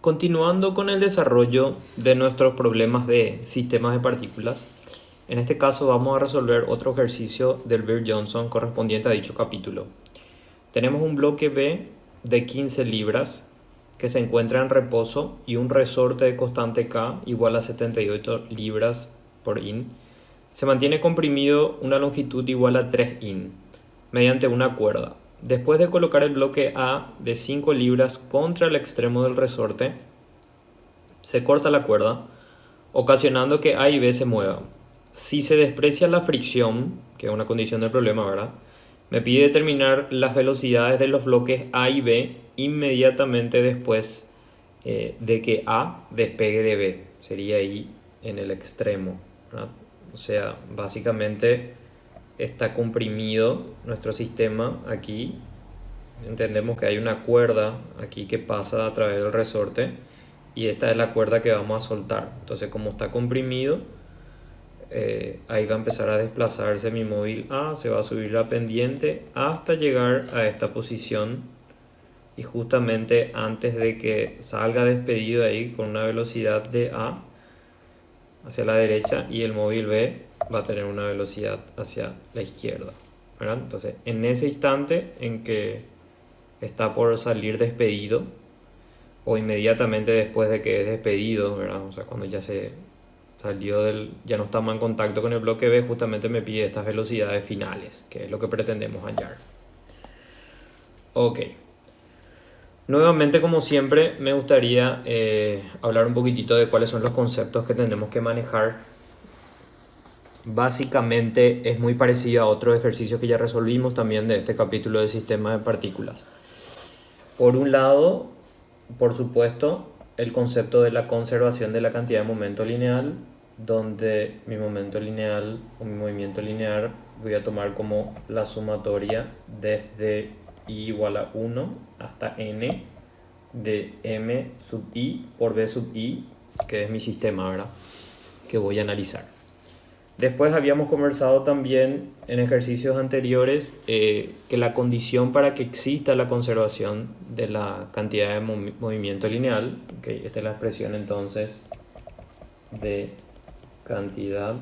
Continuando con el desarrollo de nuestros problemas de sistemas de partículas, en este caso vamos a resolver otro ejercicio del Beer-Johnson correspondiente a dicho capítulo. Tenemos un bloque B de 15 libras que se encuentra en reposo y un resorte de constante K igual a 78 libras por in. Se mantiene comprimido una longitud igual a 3 in mediante una cuerda. Después de colocar el bloque A de 5 libras contra el extremo del resorte, se corta la cuerda, ocasionando que A y B se muevan. Si se desprecia la fricción, que es una condición del problema, ¿verdad? Me pide determinar las velocidades de los bloques A y B inmediatamente después de que A despegue de B. Sería ahí en el extremo, ¿verdad? O sea, básicamente está comprimido nuestro sistema aquí. Entendemos que hay una cuerda aquí que pasa a través del resorte y esta es la cuerda que vamos a soltar. Entonces, como está comprimido, ahí va a empezar a desplazarse mi móvil A, se va a subir la pendiente hasta llegar a esta posición y justamente antes de que salga despedido ahí con una velocidad de A hacia la derecha y el móvil B va a tener una velocidad hacia la izquierda, ¿verdad? Entonces, en ese instante en que está por salir despedido o inmediatamente después de que es despedido, ¿verdad? O sea, cuando ya se salió ya no está más en contacto con el bloque B, justamente me pide estas velocidades finales, que es lo que pretendemos hallar. Ok. Nuevamente, como siempre, me gustaría hablar un poquitito de cuáles son los conceptos que tenemos que manejar. Básicamente es muy parecido a otros ejercicios que ya resolvimos también de este capítulo de sistemas de partículas. Por un lado, por supuesto, el concepto de la conservación de la cantidad de momento lineal, donde mi momento lineal o mi movimiento lineal voy a tomar como la sumatoria desde i igual a 1 hasta n de m sub i por b sub i, que es mi sistema, ¿verdad?, que voy a analizar. Después habíamos conversado también en ejercicios anteriores que la condición para que exista la conservación de la cantidad de movimiento lineal, okay, esta es la expresión entonces de cantidad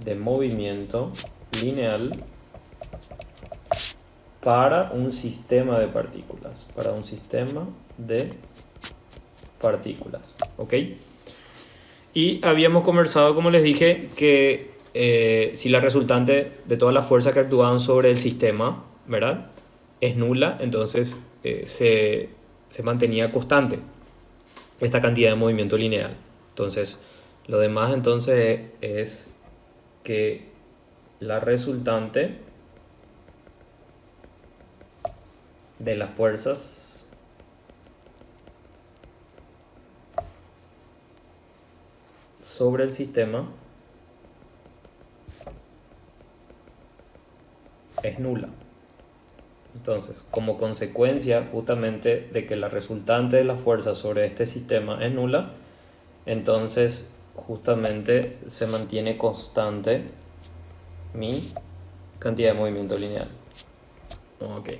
de movimiento lineal para un sistema de partículas, ¿ok? Y habíamos conversado, como les dije, que si la resultante de todas las fuerzas que actúan sobre el sistema, ¿verdad?, es nula, entonces se mantenía constante esta cantidad de movimiento lineal. Entonces, lo demás entonces es que la resultante de las fuerzas sobre el sistema es nula. Entonces, como consecuencia justamente de que la resultante de la fuerza sobre este sistema es nula, entonces justamente se mantiene constante mi cantidad de movimiento lineal. Ok.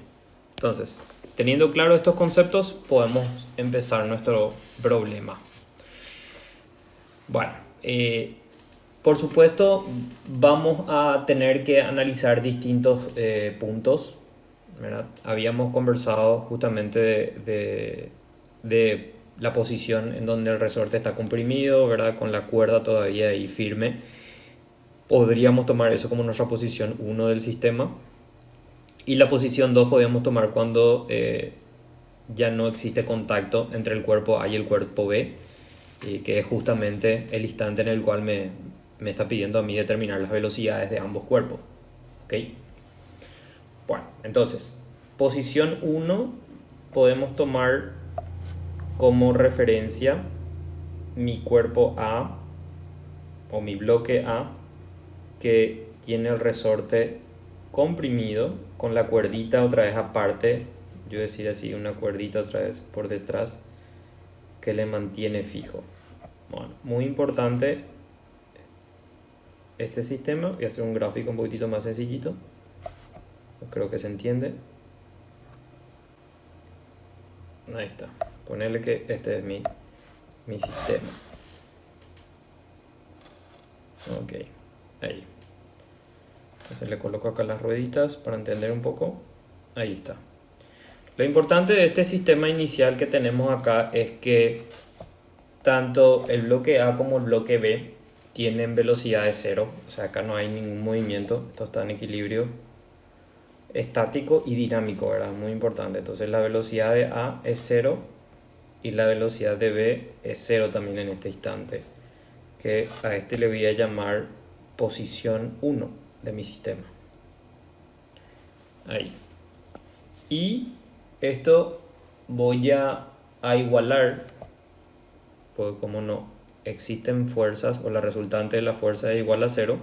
Entonces, teniendo claro estos conceptos, podemos empezar nuestro problema. Bueno, por supuesto, vamos a tener que analizar distintos puntos, ¿verdad? Habíamos conversado justamente de la posición en donde el resorte está comprimido, ¿verdad?, con la cuerda todavía ahí firme. Podríamos tomar eso como nuestra posición 1 del sistema. Y la posición 2 podríamos tomar cuando ya no existe contacto entre el cuerpo A y el cuerpo B, que es justamente el instante en el cual me está pidiendo a mí determinar las velocidades de ambos cuerpos. ¿Ok? Bueno, entonces, posición 1 podemos tomar como referencia mi cuerpo A o mi bloque A, que tiene el resorte comprimido con la cuerdita otra vez aparte, yo decir así, una cuerdita otra vez por detrás que le mantiene fijo. Bueno, muy importante este sistema. Voy a hacer un gráfico un poquitito más sencillito, creo que se entiende. Ahí está. Ponerle que este es mi sistema. Ok, ahí. Entonces le coloco acá las rueditas para entender un poco. Ahí está. Lo importante de este sistema inicial que tenemos acá es que tanto el bloque A como el bloque B tienen velocidad de cero. O sea, acá no hay ningún movimiento. Esto está en equilibrio estático y dinámico, ¿verdad? Muy importante. Entonces la velocidad de A es cero y la velocidad de B es cero también en este instante. Que a este le voy a llamar posición 1 de mi sistema. Ahí. Y esto voy a igualar, porque como no existen fuerzas o la resultante de la fuerza es igual a cero,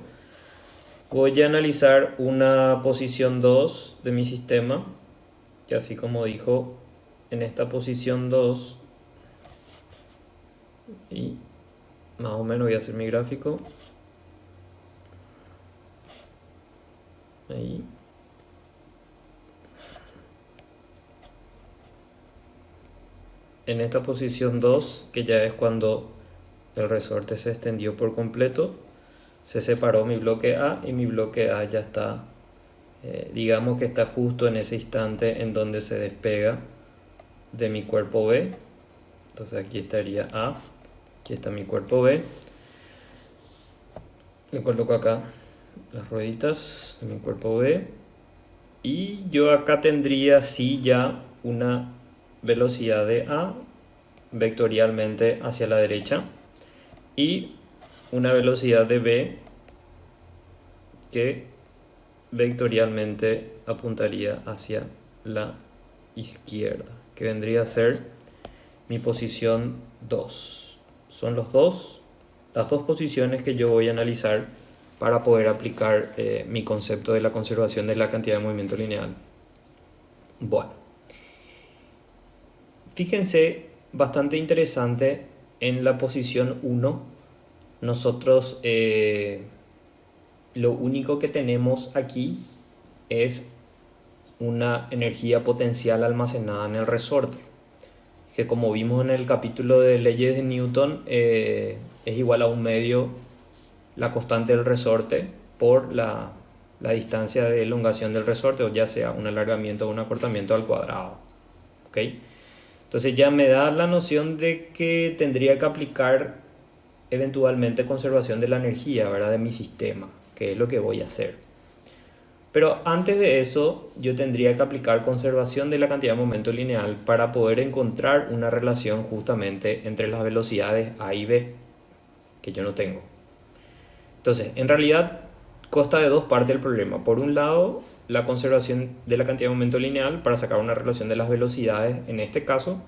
voy a analizar una posición 2 de mi sistema, que así como dijo, en esta posición 2, y más o menos voy a hacer mi gráfico. Ahí. En esta posición 2, que ya es cuando el resorte se extendió por completo, se separó mi bloque A y mi bloque A ya está, digamos que está justo en ese instante en donde se despega de mi cuerpo B. Entonces aquí estaría A, aquí está mi cuerpo B. Le coloco acá las rueditas de mi cuerpo B y yo acá tendría sí ya una velocidad de A vectorialmente hacia la derecha y una velocidad de B que vectorialmente apuntaría hacia la izquierda, que vendría a ser mi posición 2. Son las dos posiciones que yo voy a analizar para poder aplicar mi concepto de la conservación de la cantidad de movimiento lineal. Bueno, fíjense, bastante interesante, en la posición 1 nosotros lo único que tenemos aquí es una energía potencial almacenada en el resorte, que como vimos en el capítulo de leyes de Newton, es igual a 1 medio la constante del resorte por la distancia de elongación del resorte, o ya sea un alargamiento o un acortamiento al cuadrado. ¿Ok? Entonces ya me da la noción de que tendría que aplicar eventualmente conservación de la energía, ¿verdad? De mi sistema, que es lo que voy a hacer. Pero antes de eso, yo tendría que aplicar conservación de la cantidad de momento lineal para poder encontrar una relación justamente entre las velocidades A y B, que yo no tengo. Entonces, en realidad, consta de dos partes el problema. Por un lado, la conservación de la cantidad de momento lineal para sacar una relación de las velocidades en este caso.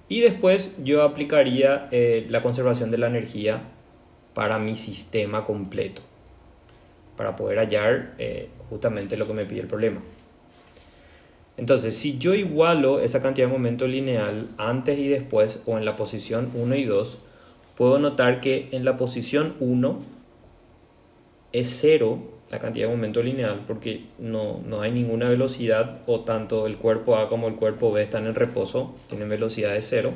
Y después yo aplicaría la conservación de la energía para mi sistema completo, para poder hallar justamente lo que me pide el problema. Entonces, si yo igualo esa cantidad de momento lineal antes y después, o en la posición 1 y 2, puedo notar que en la posición 1 es 0 la cantidad de momento lineal, porque no hay ninguna velocidad, o tanto el cuerpo A como el cuerpo B están en reposo, tienen velocidad de 0.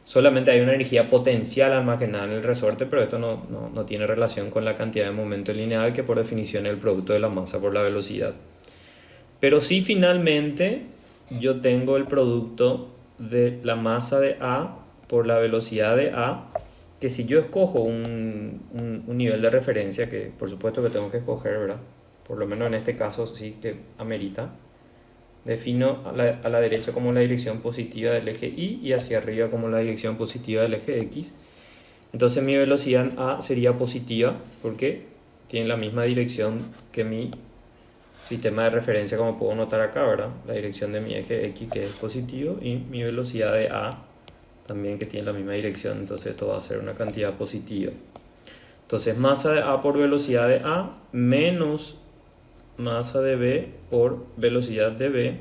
Solamente hay una energía potencial almacenada en el resorte, pero esto no tiene relación con la cantidad de momento lineal, que por definición es el producto de la masa por la velocidad. Pero sí, finalmente yo tengo el producto de la masa de A por la velocidad de A, que si yo escojo un nivel de referencia, que por supuesto que tengo que escoger, ¿verdad? Por lo menos en este caso sí que amerita, defino a la derecha como la dirección positiva del eje Y y hacia arriba como la dirección positiva del eje X. Entonces mi velocidad A sería positiva porque tiene la misma dirección que mi sistema de referencia, como puedo notar acá, ¿verdad? La dirección de mi eje X, que es positivo, y mi velocidad de A también, que tiene la misma dirección. Entonces esto va a ser una cantidad positiva. Entonces masa de A por velocidad de A menos masa de B por velocidad de B.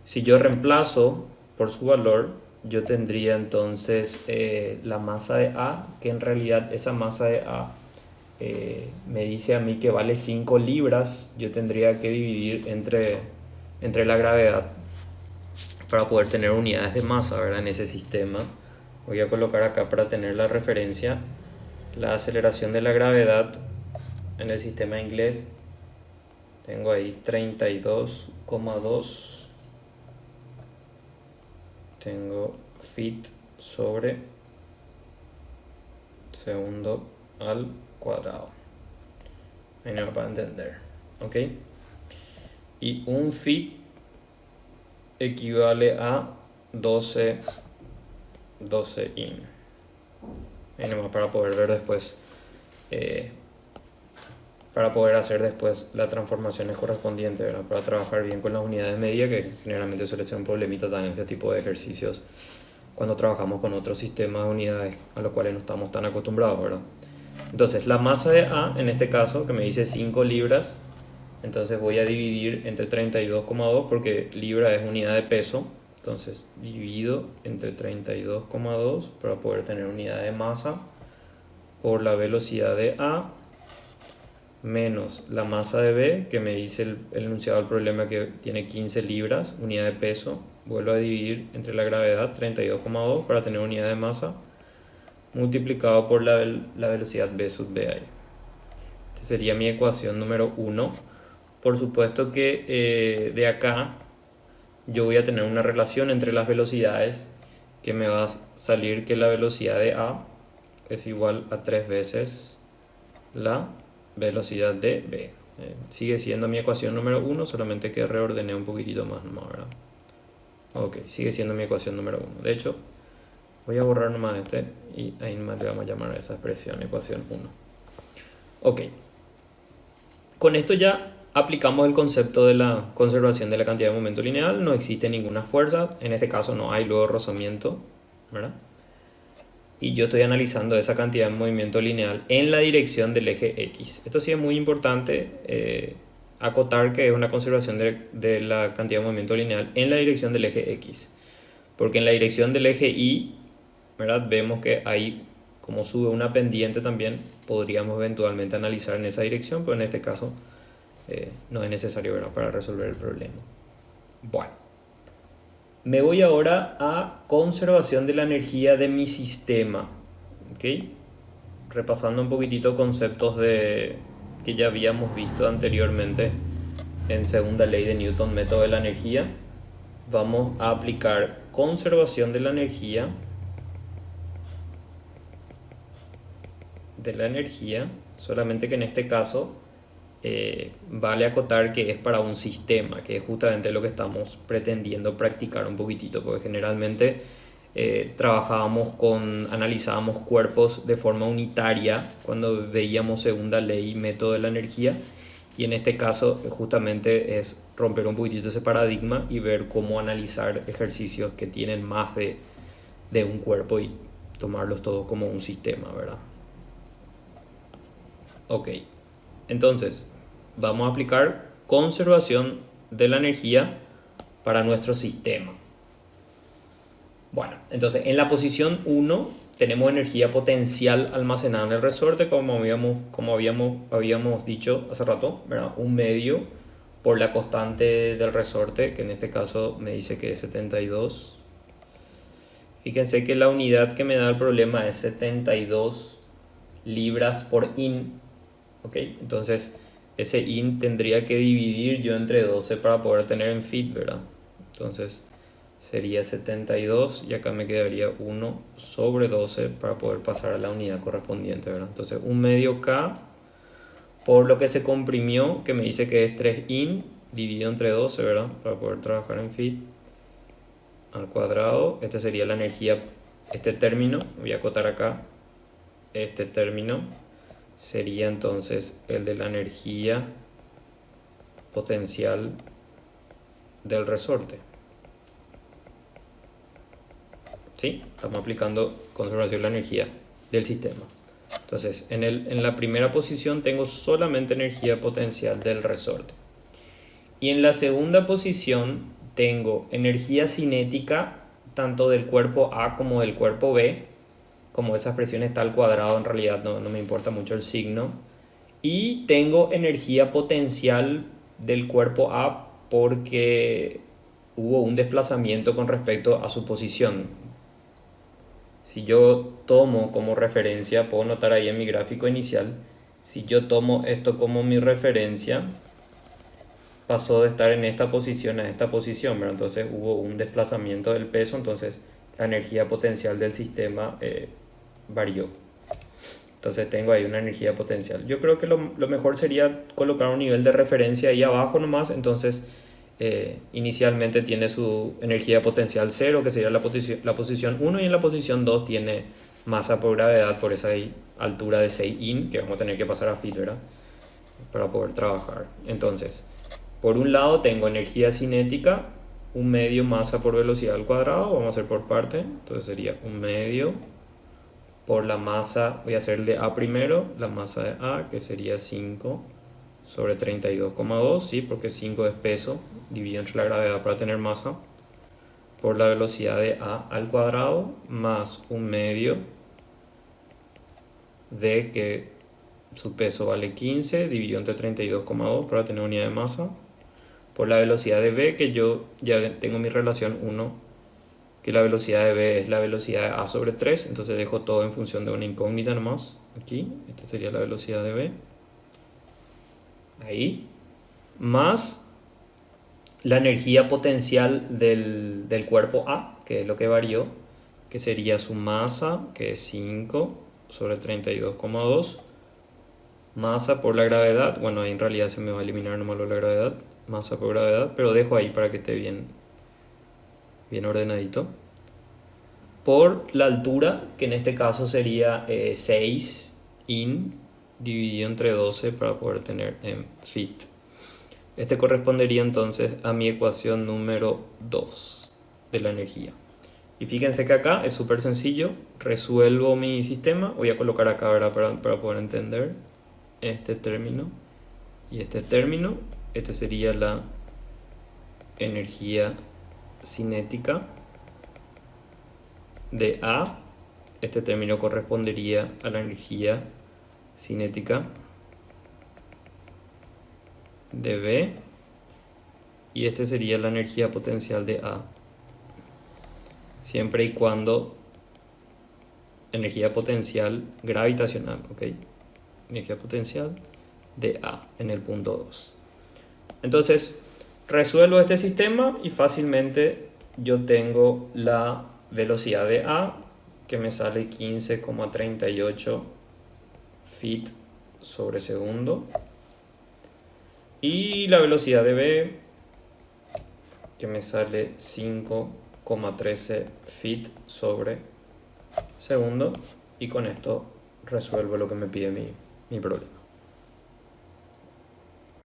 Si yo reemplazo por su valor, yo tendría entonces la masa de A, que en realidad esa masa de A me dice a mí que vale 5 libras. Yo tendría que dividir entre la gravedad, para poder tener unidades de masa, ¿verdad? En ese sistema. Voy a colocar acá para tener la referencia la aceleración de la gravedad en el sistema inglés. Tengo ahí 32,2. Tengo feet sobre segundo al cuadrado. Ahí no me va a entender. ¿Ok? Y un feet equivale a 12 in. Ahí nomás para poder ver después, para poder hacer después las transformaciones correspondientes, ¿verdad? Para trabajar bien con las unidades de medida, que generalmente suele ser un problemita también este tipo de ejercicios cuando trabajamos con otros sistemas de unidades a los cuales no estamos tan acostumbrados, ¿verdad? Entonces la masa de A, en este caso, que me dice 5 libras, entonces voy a dividir entre 32,2 porque libra es unidad de peso. Entonces divido entre 32,2 para poder tener unidad de masa por la velocidad de A menos la masa de B, que me dice el enunciado del problema que tiene 15 libras, unidad de peso. Vuelvo a dividir entre la gravedad 32,2 para tener unidad de masa multiplicado por la velocidad B sub B ahí. Esta sería mi ecuación número 1. Por supuesto que de acá yo voy a tener una relación entre las velocidades que me va a salir que la velocidad de A es igual a 3 veces la velocidad de B. Sigue siendo mi ecuación número 1, solamente que reordené un poquitito más nomás, ¿verdad? Ok, sigue siendo mi ecuación número 1. De hecho, voy a borrar nomás este y ahí nomás le vamos a llamar a esa expresión ecuación 1. Ok, con esto ya aplicamos el concepto de la conservación de la cantidad de momento lineal. No existe ninguna fuerza, en este caso no hay luego rozamiento, ¿verdad? Y yo estoy analizando esa cantidad de movimiento lineal en la dirección del eje X. Esto sí es muy importante acotar que es una conservación de la cantidad de movimiento lineal en la dirección del eje X. Porque en la dirección del eje Y, ¿verdad? Vemos que ahí, como sube una pendiente también, podríamos eventualmente analizar en esa dirección, pero en este caso no es necesario, ¿verdad?, para resolver el problema. Bueno, me voy ahora a conservación de la energía de mi sistema. ¿Ok? Repasando un poquitito conceptos que ya habíamos visto anteriormente en segunda ley de Newton, método de la energía. Vamos a aplicar conservación de la energía solamente que en este caso vale acotar que es para un sistema, que es justamente lo que estamos pretendiendo practicar un poquitito, porque generalmente analizábamos cuerpos de forma unitaria cuando veíamos segunda ley, método de la energía, y en este caso justamente es romper un poquitito ese paradigma y ver cómo analizar ejercicios que tienen más de un cuerpo y tomarlos todos como un sistema, ¿verdad? Ok, entonces vamos a aplicar conservación de la energía para nuestro sistema. Bueno, entonces en la posición 1 tenemos energía potencial almacenada en el resorte, como habíamos dicho hace rato, ¿verdad? Un medio por la constante del resorte, que en este caso me dice que es 72. Fíjense que la unidad que me da el problema es 72 libras por in. ¿Ok? Entonces ese in tendría que dividir yo entre 12 para poder tener en feet, ¿verdad? Entonces sería 72 y acá me quedaría 1 sobre 12 para poder pasar a la unidad correspondiente, ¿verdad? Entonces un medio K por lo que se comprimió, que me dice que es 3 in dividido entre 12, ¿verdad? Para poder trabajar en feet al cuadrado. Este sería la energía, este término, voy a acotar acá, este término sería entonces el de la energía potencial del resorte. ¿Sí? Estamos aplicando conservación de la energía del sistema. Entonces, en la primera posición tengo solamente energía potencial del resorte. Y en la segunda posición tengo energía cinética tanto del cuerpo A como del cuerpo B. Como esa expresión está al cuadrado, en realidad no me importa mucho el signo. Y tengo energía potencial del cuerpo A porque hubo un desplazamiento con respecto a su posición. Si yo tomo como referencia, puedo notar ahí en mi gráfico inicial, si yo tomo esto como mi referencia, pasó de estar en esta posición a esta posición, ¿verdad? Entonces hubo un desplazamiento del peso, entonces la energía potencial del sistema varió. Entonces tengo ahí una energía potencial. Yo creo que lo mejor sería colocar un nivel de referencia ahí abajo nomás. Entonces inicialmente tiene su energía potencial 0, que sería la posición 1, y en la posición 2 tiene masa por gravedad por esa altura de 6 in, que vamos a tener que pasar a feet, ¿verdad? Para poder trabajar. Entonces, por un lado tengo energía cinética, 1/2 masa por velocidad al cuadrado. Vamos a hacer por parte. Entonces sería 1/2 por la masa, voy a hacer el de A primero, la masa de A, que sería 5 sobre 32,2, ¿sí? Porque 5 es peso, dividido entre la gravedad para tener masa, por la velocidad de A al cuadrado, más 1/2 de que su peso vale 15, dividido entre 32,2 para tener unidad de masa, por la velocidad de B, que yo ya tengo mi relación 1, que la velocidad de B es la velocidad de A sobre 3, entonces dejo todo en función de una incógnita nomás, aquí, esta sería la velocidad de B, ahí, más la energía potencial del cuerpo A, que es lo que varió, que sería su masa, que es 5 sobre 32,2, masa por la gravedad, bueno, ahí en realidad se me va a eliminar nomás la gravedad, masa por gravedad, pero dejo ahí para que esté bien ordenadito, por la altura, que en este caso sería 6 in dividido entre 12 para poder tener en feet. Este correspondería entonces a mi ecuación número 2 de la energía. Y fíjense que acá es súper sencillo, resuelvo mi sistema, voy a colocar acá, ¿verdad? Para poder entender este término y este término. Este sería la energía cinética de A. Este término correspondería a la energía cinética de B, y este sería la energía potencial de A, siempre y cuando energía potencial gravitacional, ¿ok? Energía potencial de A en el punto 2. Entonces resuelvo este sistema y fácilmente yo tengo la velocidad de A, que me sale 15,38 feet sobre segundo, y la velocidad de B, que me sale 5,13 feet sobre segundo, y con esto resuelvo lo que me pide mi problema.